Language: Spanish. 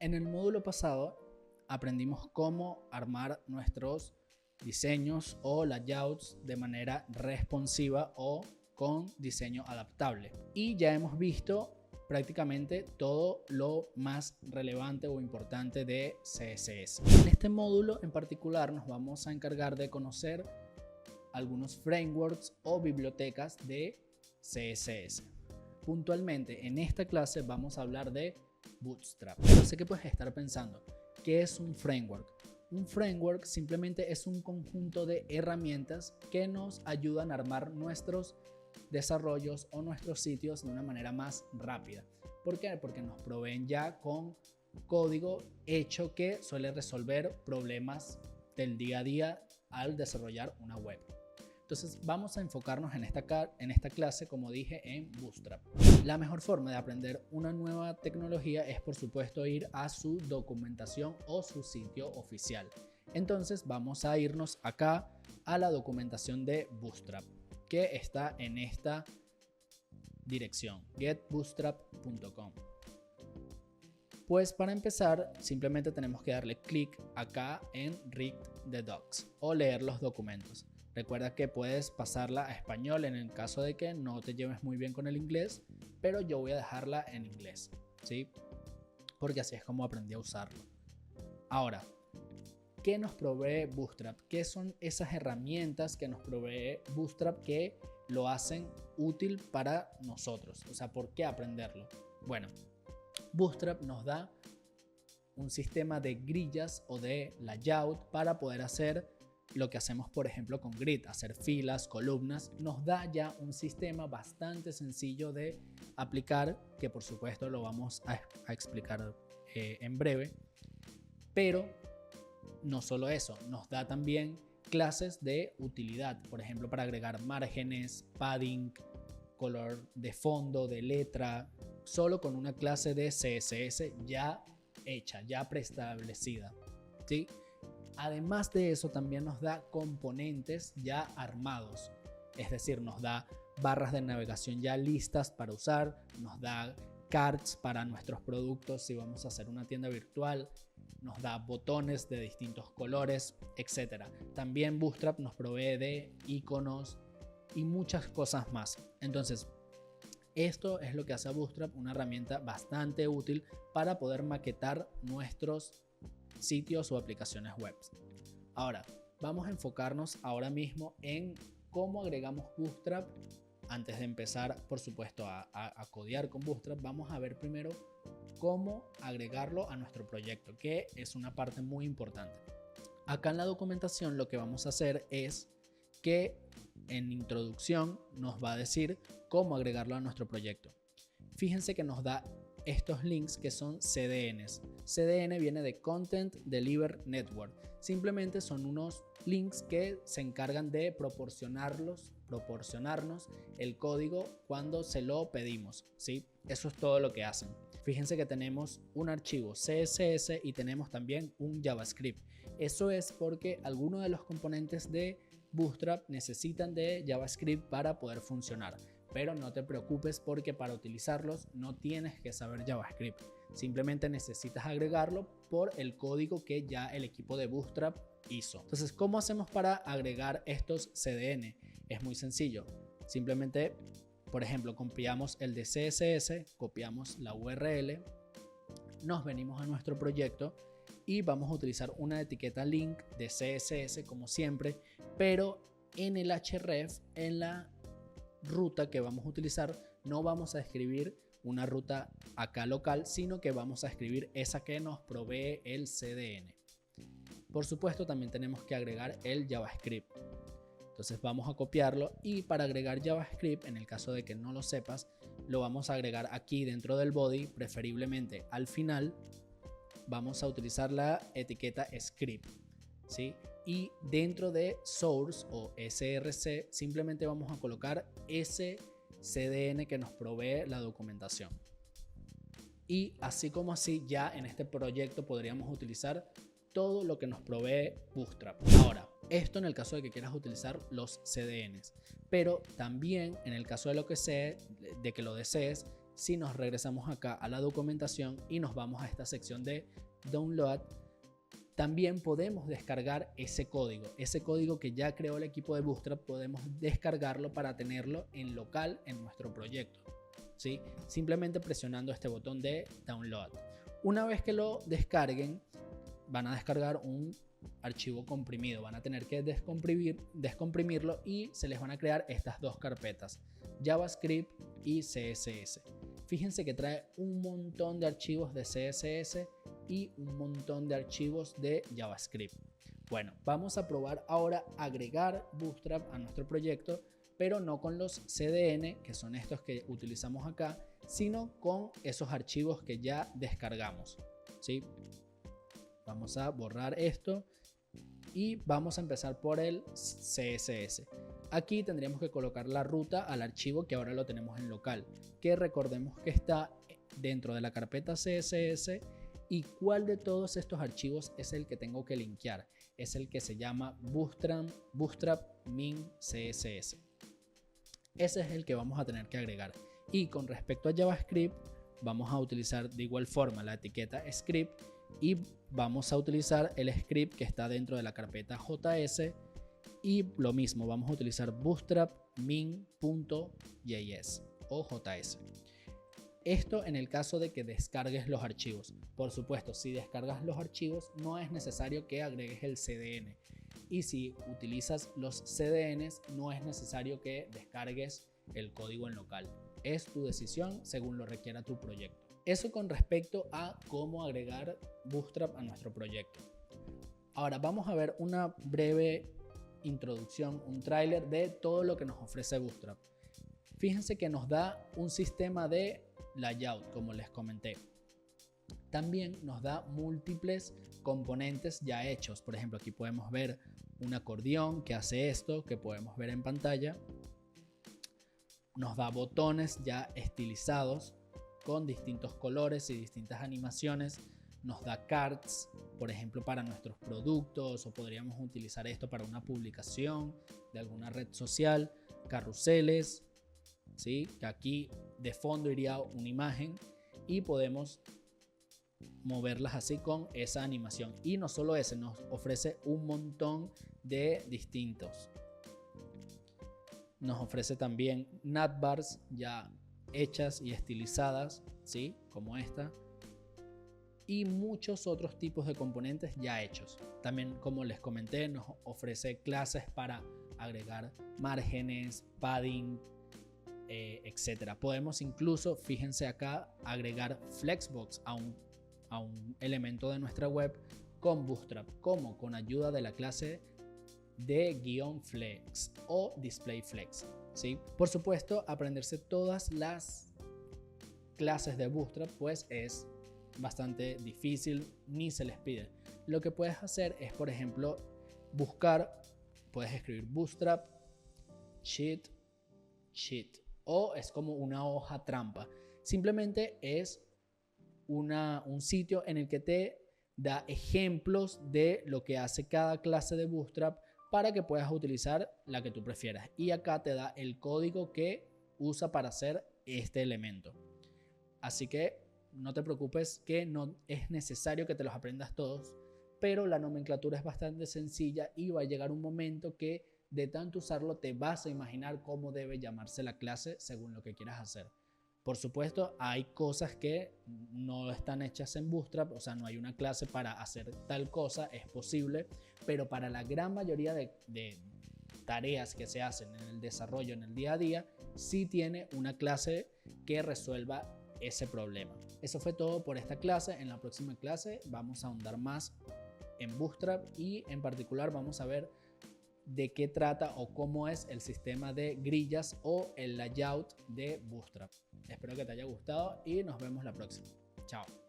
En el módulo pasado aprendimos cómo armar nuestros diseños o layouts de manera responsiva o con diseño adaptable. Y ya hemos visto prácticamente todo lo más relevante o importante de CSS. En este módulo en particular nos vamos a encargar de conocer algunos frameworks o bibliotecas de CSS. Puntualmente en esta clase vamos a hablar de Bootstrap. Pero sé que puedes estar pensando, ¿qué es un framework? Un framework simplemente es un conjunto de herramientas que nos ayudan a armar nuestros desarrollos o nuestros sitios de una manera más rápida. ¿Por qué? Porque nos proveen ya con código hecho que suele resolver problemas del día a día al desarrollar una web. Entonces vamos a enfocarnos en esta clase, como dije, en Bootstrap. La mejor forma de aprender una nueva tecnología es, por supuesto, ir a su documentación o su sitio oficial. Entonces vamos a irnos acá a la documentación de Bootstrap, que está en esta dirección, getbootstrap.com. Pues para empezar, simplemente tenemos que darle clic acá en Read the Docs o leer los documentos. Recuerda que puedes pasarla a español en el caso de que no te lleves muy bien con el inglés, pero yo voy a dejarla en inglés, ¿sí? Porque así es como aprendí a usarlo. Ahora, ¿qué nos provee Bootstrap? ¿Qué son esas herramientas que nos provee Bootstrap que lo hacen útil para nosotros? O sea, ¿por qué aprenderlo? Bueno, Bootstrap nos da un sistema de grillas o de layout para poder hacer lo que hacemos, por ejemplo, con Grid, hacer filas, columnas. Nos da ya un sistema bastante sencillo de aplicar, que por supuesto lo vamos a explicar en breve. Pero no solo eso, nos da también clases de utilidad, por ejemplo, para agregar márgenes, padding, color de fondo, de letra, solo con una clase de CSS ya hecha, ya preestablecida, ¿sí? Además de eso, también nos da componentes ya armados, es decir, nos da barras de navegación ya listas para usar, nos da cards para nuestros productos si vamos a hacer una tienda virtual, nos da botones de distintos colores, etc. También Bootstrap nos provee de iconos y muchas cosas más. Entonces, esto es lo que hace a Bootstrap una herramienta bastante útil para poder maquetar nuestros sitios o aplicaciones web. Ahora, vamos a enfocarnos ahora mismo en cómo agregamos Bootstrap. Antes de empezar, por supuesto, a codear con Bootstrap, vamos a ver primero cómo agregarlo a nuestro proyecto, que es una parte muy importante. Acá en la documentación lo que vamos a hacer es que en introducción nos va a decir cómo agregarlo a nuestro proyecto. Fíjense que nos da estos links que son CDNs. CDN viene de Content Delivery Network. Simplemente son unos links que se encargan de proporcionarnos el código cuando se lo pedimos, ¿sí? Eso es todo lo que hacen. Fíjense que tenemos un archivo CSS y tenemos también un JavaScript. Eso es porque algunos de los componentes de Bootstrap necesitan de JavaScript para poder funcionar. Pero no te preocupes porque para utilizarlos no tienes que saber JavaScript. Simplemente necesitas agregarlo por el código que ya el equipo de Bootstrap hizo. Entonces, ¿cómo hacemos para agregar estos CDN? Es muy sencillo. Simplemente, por ejemplo, copiamos el de CSS, copiamos la URL, nos venimos a nuestro proyecto y vamos a utilizar una etiqueta link de CSS como siempre, pero en el href, en la ruta que vamos a utilizar, no vamos a escribir una ruta acá local, sino que vamos a escribir esa que nos provee el CDN. Por supuesto, también tenemos que agregar el JavaScript. Entonces vamos a copiarlo y para agregar JavaScript, en el caso de que no lo sepas, lo vamos a agregar aquí dentro del body, preferiblemente al final. Vamos a utilizar la etiqueta script, ¿sí? Y dentro de source o src simplemente vamos a colocar ese CDN que nos provee la documentación. Y así como así ya en este proyecto podríamos utilizar todo lo que nos provee Bootstrap. Ahora, esto en el caso de que quieras utilizar los CDNs, pero también en el caso de que lo desees, Si nos regresamos acá a la documentación y nos vamos a esta sección de Download, también podemos descargar ese código que ya creó el equipo de Bootstrap. Podemos descargarlo para tenerlo en local en nuestro proyecto, ¿sí? Simplemente presionando este botón de Download. Una vez que lo descarguen, van a descargar un archivo comprimido, van a tener que descomprimirlo y se les van a crear estas dos carpetas, JavaScript y CSS. Fíjense que trae un montón de archivos de CSS y un montón de archivos de JavaScript. Bueno, vamos a probar ahora agregar Bootstrap a nuestro proyecto, pero no con los CDN, que son estos que utilizamos acá, sino con esos archivos que ya descargamos, ¿sí? Vamos a borrar esto y vamos a empezar por el CSS. Aquí tendríamos que colocar la ruta al archivo que ahora lo tenemos en local, que recordemos que está dentro de la carpeta CSS. ¿Y cuál de todos estos archivos es el que tengo que linkear? Es el que se llama Bootstrap min CSS. Ese es el que vamos a tener que agregar. Y con respecto a JavaScript, vamos a utilizar de igual forma la etiqueta script y vamos a utilizar el script que está dentro de la carpeta JS. Y lo mismo, vamos a utilizar bootstrap min.js o JS. Esto en el caso de que descargues los archivos. Por supuesto, si descargas los archivos no es necesario que agregues el CDN. Y si utilizas los CDNs no es necesario que descargues el código en local. Es tu decisión según lo requiera tu proyecto. Eso con respecto a cómo agregar Bootstrap a nuestro proyecto. Ahora vamos a ver una breve introducción, un tráiler de todo lo que nos ofrece Bootstrap. Fíjense que nos da un sistema de layout, como les comenté. También nos da múltiples componentes ya hechos. Por ejemplo, aquí podemos ver un acordeón que hace esto, que podemos ver en pantalla. Nos da botones ya estilizados con distintos colores y distintas animaciones. Nos da cards, por ejemplo, para nuestros productos, o podríamos utilizar esto para una publicación de alguna red social. Carruseles, ¿sí? Que aquí de fondo iría una imagen y podemos moverlas así con esa animación. Y no solo ese, nos ofrece un montón de distintos. Nos ofrece también navbars ya hechas y estilizadas, ¿sí? Como esta. Y muchos otros tipos de componentes ya hechos. También, como les comenté, nos ofrece clases para agregar márgenes, padding, etcétera. Podemos incluso, fíjense acá, agregar Flexbox a un elemento de nuestra web con Bootstrap, como con ayuda de la clase de -flex o displayFlex, ¿sí? Por supuesto, aprenderse todas las clases de Bootstrap pues es bastante difícil, ni se les pide. Lo que puedes hacer es, por ejemplo, buscar, puedes escribir Bootstrap sheet o es como una hoja trampa. Simplemente es un sitio en el que te da ejemplos de lo que hace cada clase de Bootstrap para que puedas utilizar la que tú prefieras. Y acá te da el código que usa para hacer este elemento. Así que no te preocupes que no es necesario que te los aprendas todos, pero la nomenclatura es bastante sencilla y va a llegar un momento que de tanto usarlo te vas a imaginar cómo debe llamarse la clase según lo que quieras hacer. Por supuesto, hay cosas que no están hechas en Bootstrap, o sea, no hay una clase para hacer tal cosa, es posible, pero para la gran mayoría de tareas que se hacen en el desarrollo en el día a día, sí tiene una clase que resuelva ese problema. Eso fue todo por esta clase. En la próxima clase vamos a ahondar más en Bootstrap y en particular vamos a ver de qué trata o cómo es el sistema de grillas o el layout de Bootstrap. Espero que te haya gustado y nos vemos la próxima. Chao.